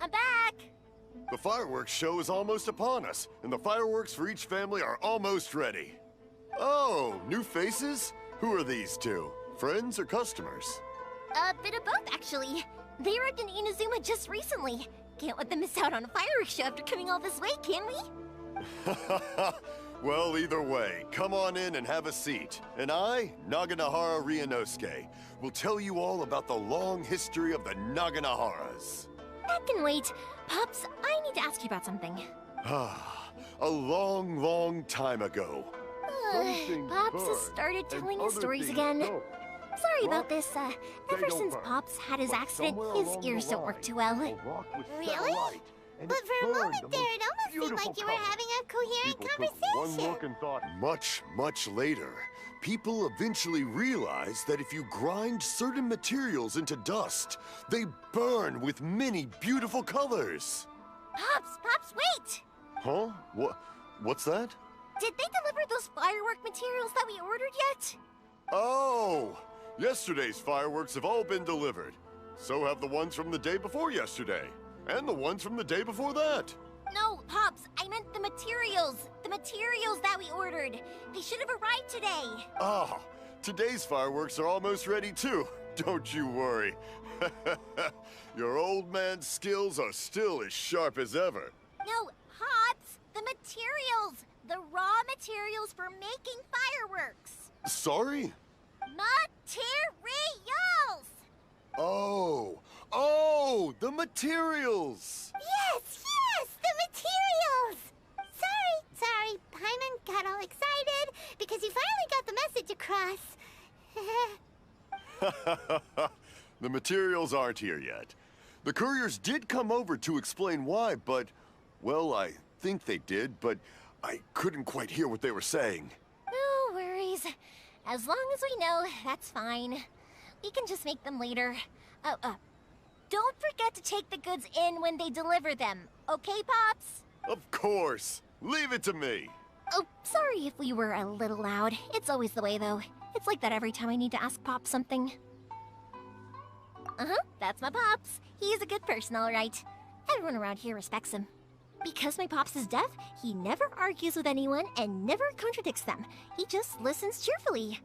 I'm back! The fireworks show is almost upon us, and the fireworks for each family are almost ready. Oh, new faces? Who are these two? Friends or customers? A bit of both, actually. They arrived in Inazuma just recently. Can't let them miss out on a fireworks show after coming all this way, can we? Well, either way, come on in and have a seat. And I, Naganahara Ryunosuke, will tell you all about the long history of the Naganaharas. That can wait. Pops, I need to ask you about something. A long, long time ago. Pops has started telling his stories again. Sorry about this. Ever since Pops had his accident, his ears don't work too well. Really? But for a moment there, it almost seemed like you were having a coherent conversation. Much, much later, people eventually realized that if you grind certain materials into dust, they burn with many beautiful colors. Pops, wait! Huh? What's that? Did they deliver those firework materials that we ordered yet? Oh! Yesterday's fireworks have all been delivered. So have the ones from the day before yesterday. And the ones from the day before that. No, Pops, I meant the materials. The materials that we ordered. They should have arrived today. Ah, today's fireworks are almost ready too. Don't you worry. Your old man's skills are still as sharp as ever. No, Pops, the materials. The raw materials for making fireworks. Sorry? Materials! Oh, the materials! Yes, the materials! Sorry, Paimon got all excited because he finally got the message across. The materials aren't here yet. The couriers did come over to explain why, but, well, I think they did, but I couldn't quite hear what they were saying. No worries. As long as we know, that's fine. We can just make them later. Don't forget to take the goods in when they deliver them, okay, Pops? Of course. Leave it to me. Oh, sorry if we were a little loud. It's always the way, though. It's like that every time I need to ask Pops something. That's my Pops. He's a good person, all right. Everyone around here respects him. Because my Pops is deaf, he never argues with anyone and never contradicts them. He just listens cheerfully.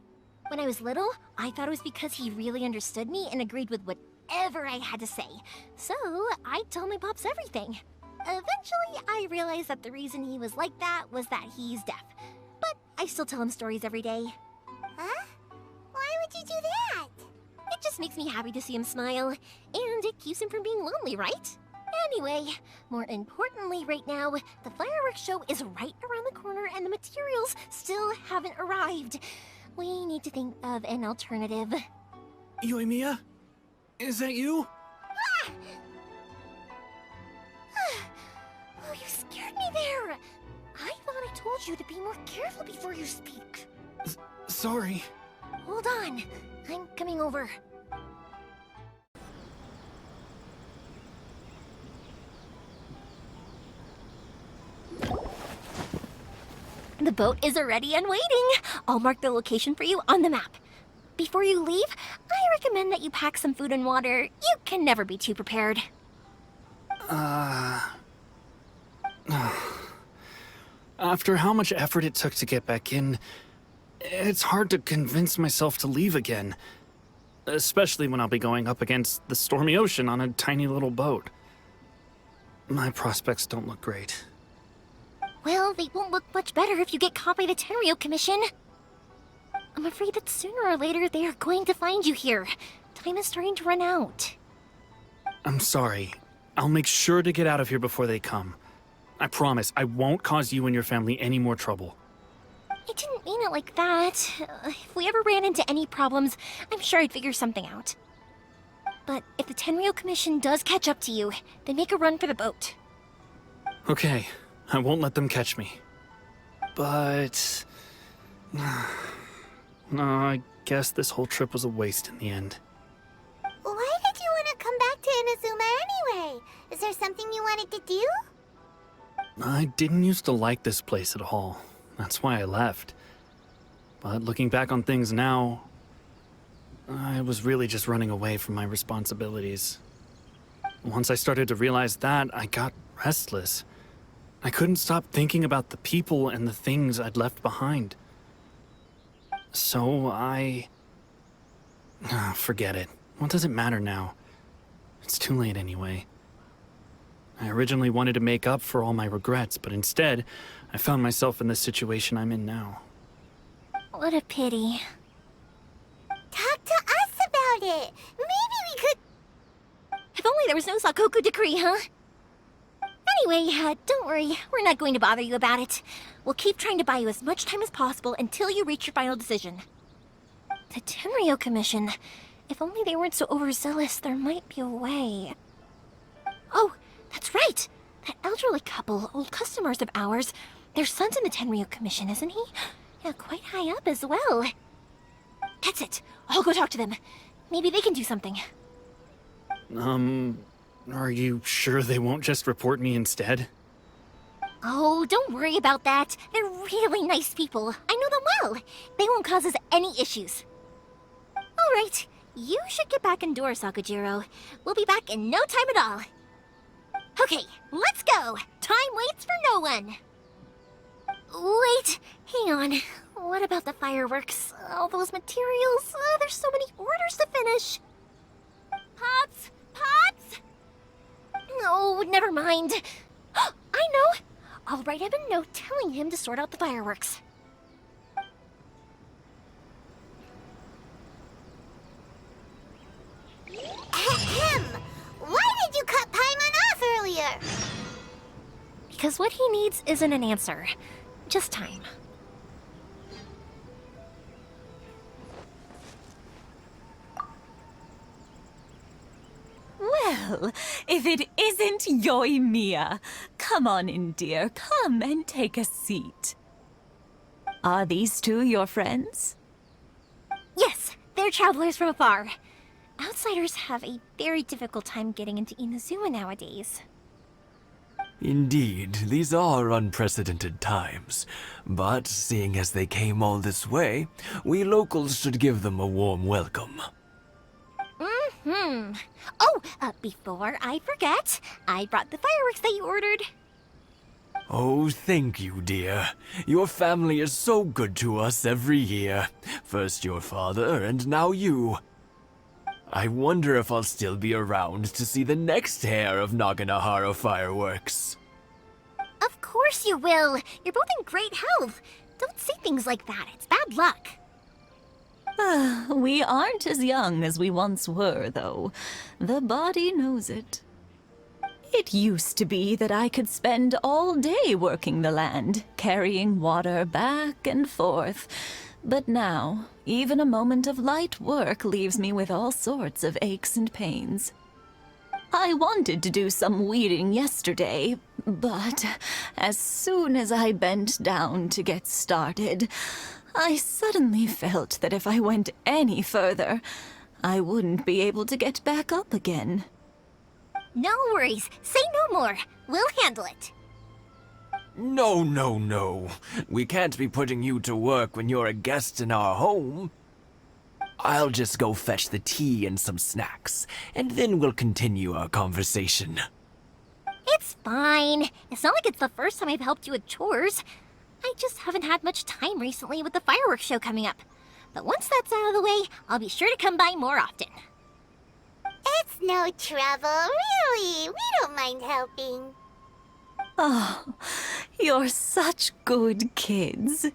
When I was little, I thought it was because he really understood me and agreed with whatever I had to say. So, I told my Pops everything. Eventually, I realized that the reason he was like that was that he's deaf. But I still tell him stories every day. Huh? Why would you do that? It just makes me happy to see him smile, and it keeps him from being lonely, right? Anyway, more importantly right now, the fireworks show is right around the corner and the materials still haven't arrived. We need to think of an alternative. Yoimiya? Is that you? Ah! Oh, you scared me there! I thought I told you to be more careful before you speak. Sorry. Hold on, I'm coming over. The boat is already and waiting. I'll mark the location for you on the map. Before you leave, I recommend that you pack some food and water. You can never be too prepared. After how much effort it took to get back in, it's hard to convince myself to leave again. Especially when I'll be going up against the stormy ocean on a tiny little boat. My prospects don't look great. Well, they won't look much better if you get caught by the Tenryo Commission. I'm afraid that sooner or later they are going to find you here. Time is starting to run out. I'm sorry. I'll make sure to get out of here before they come. I promise I won't cause you and your family any more trouble. I didn't mean it like that. If we ever ran into any problems, I'm sure I'd figure something out. But if the Tenryo Commission does catch up to you, then make a run for the boat. Okay, I won't let them catch me. But... no, I guess this whole trip was a waste in the end. Why did you want to come back to Inazuma anyway? Is there something you wanted to do? I didn't used to like this place at all. That's why I left. But looking back on things now, I was really just running away from my responsibilities. Once I started to realize that, I got restless. I couldn't stop thinking about the people and the things I'd left behind. So forget it. What does it matter now? It's too late anyway. I originally wanted to make up for all my regrets, but instead, I found myself in the situation I'm in now. What a pity. Talk to us about it. Maybe we could... If only there was no Sakoku decree, huh? Anyway, don't worry. We're not going to bother you about it. We'll keep trying to buy you as much time as possible until you reach your final decision. The Tenryo Commission. If only they weren't so overzealous, there might be a way. Oh, that's right! That elderly couple, old customers of ours, their son's in the Tenryo Commission, isn't he? Yeah, quite high up as well. That's it. I'll go talk to them. Maybe they can do something. Are you sure they won't just report me instead? Oh, don't worry about that. They're really nice people. I know them well. They won't cause us any issues. All right. You should get back indoors, Sakujiro. We'll be back in no time at all. Okay, let's go. Time waits for no one. Wait, hang on. What about the fireworks? All those materials? There's so many orders to finish. Pops! Pops! No, never mind. I know. I'll write him a note telling him to sort out the fireworks. Ahem. Why did you cut Paimon off earlier? Because what he needs isn't an answer. Just time. Well, if it isn't Yoimiya. Come on in, dear. Come and take a seat. Are these two your friends? Yes, they're travelers from afar. Outsiders have a very difficult time getting into Inazuma nowadays. Indeed, these are unprecedented times. But seeing as they came all this way, we locals should give them a warm welcome. Oh, before I forget, I brought the fireworks that you ordered. Oh, thank you, dear. Your family is so good to us every year. First your father, and now you. I wonder if I'll still be around to see the next hair of Naganahara fireworks. Of course you will. You're both in great health. Don't say things like that. It's bad luck. We aren't as young as we once were, though. The body knows it. It used to be that I could spend all day working the land, carrying water back and forth. But now, even a moment of light work leaves me with all sorts of aches and pains. I wanted to do some weeding yesterday, but as soon as I bent down to get started, I suddenly felt that if I went any further, I wouldn't be able to get back up again. No worries. Say no more. We'll handle it. No. We can't be putting you to work when you're a guest in our home. I'll just go fetch the tea and some snacks, and then we'll continue our conversation. It's fine. It's not like it's the first time I've helped you with chores. I just haven't had much time recently with the fireworks show coming up. But once that's out of the way, I'll be sure to come by more often. It's no trouble, really. We don't mind helping. Oh, you're such good kids.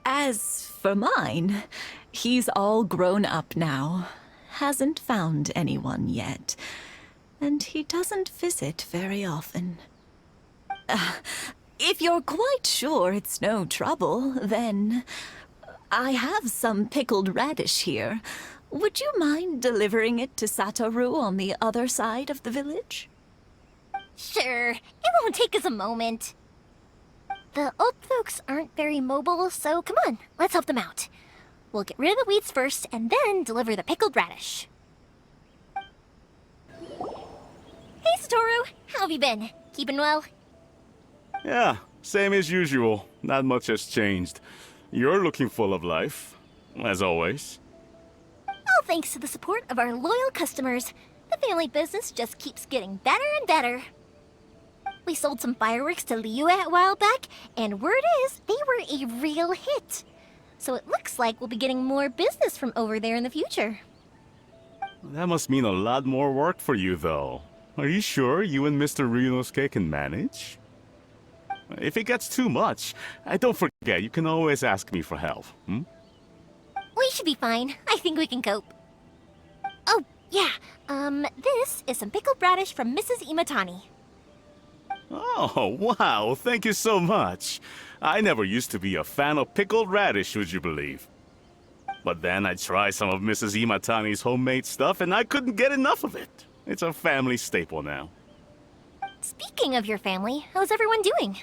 As for mine, he's all grown up now. Hasn't found anyone yet. And he doesn't visit very often. If you're quite sure it's no trouble, then I have some pickled radish here. Would you mind delivering it to Satoru on the other side of the village? Sure. It won't take us a moment. The old folks aren't very mobile, so come on, let's help them out. We'll get rid of the weeds first, and then deliver the pickled radish. Hey, Satoru. How have you been? Keeping well? Yeah, same as usual. Not much has changed. You're looking full of life, as always. All thanks to the support of our loyal customers. The family business just keeps getting better and better. We sold some fireworks to Liu a while back, and word is they were a real hit. So it looks like we'll be getting more business from over there in the future. That must mean a lot more work for you, though. Are you sure you and Mr. Ryunosuke can manage? If it gets too much, don't forget, you can always ask me for help, hmm? We should be fine. I think we can cope. Oh, yeah. This is some pickled radish from Mrs. Imatani. Oh, wow, thank you so much. I never used to be a fan of pickled radish, would you believe? But then I tried some of Mrs. Imatani's homemade stuff and I couldn't get enough of it. It's a family staple now. Speaking of your family, how's everyone doing?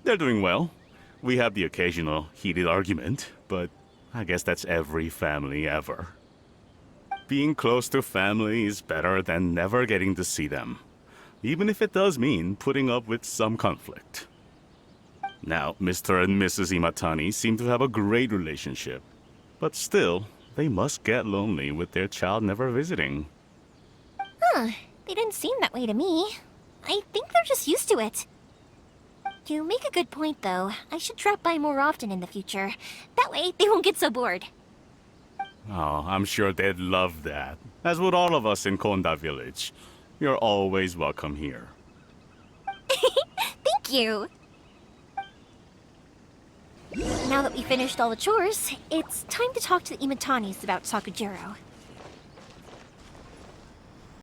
They're doing well. We have the occasional heated argument, but I guess that's every family ever. Being close to family is better than never getting to see them, even if it does mean putting up with some conflict. Now, Mr. and Mrs. Imatani seem to have a great relationship, but still, they must get lonely with their child never visiting. Huh, they didn't seem that way to me. I think they're just used to it. You make a good point, though. I should drop by more often in the future. That way, they won't get so bored. Oh, I'm sure they'd love that, as would all of us in Konda Village. You're always welcome here. Thank you! Now that we finished all the chores, it's time to talk to the Imatanis about Sakujiro.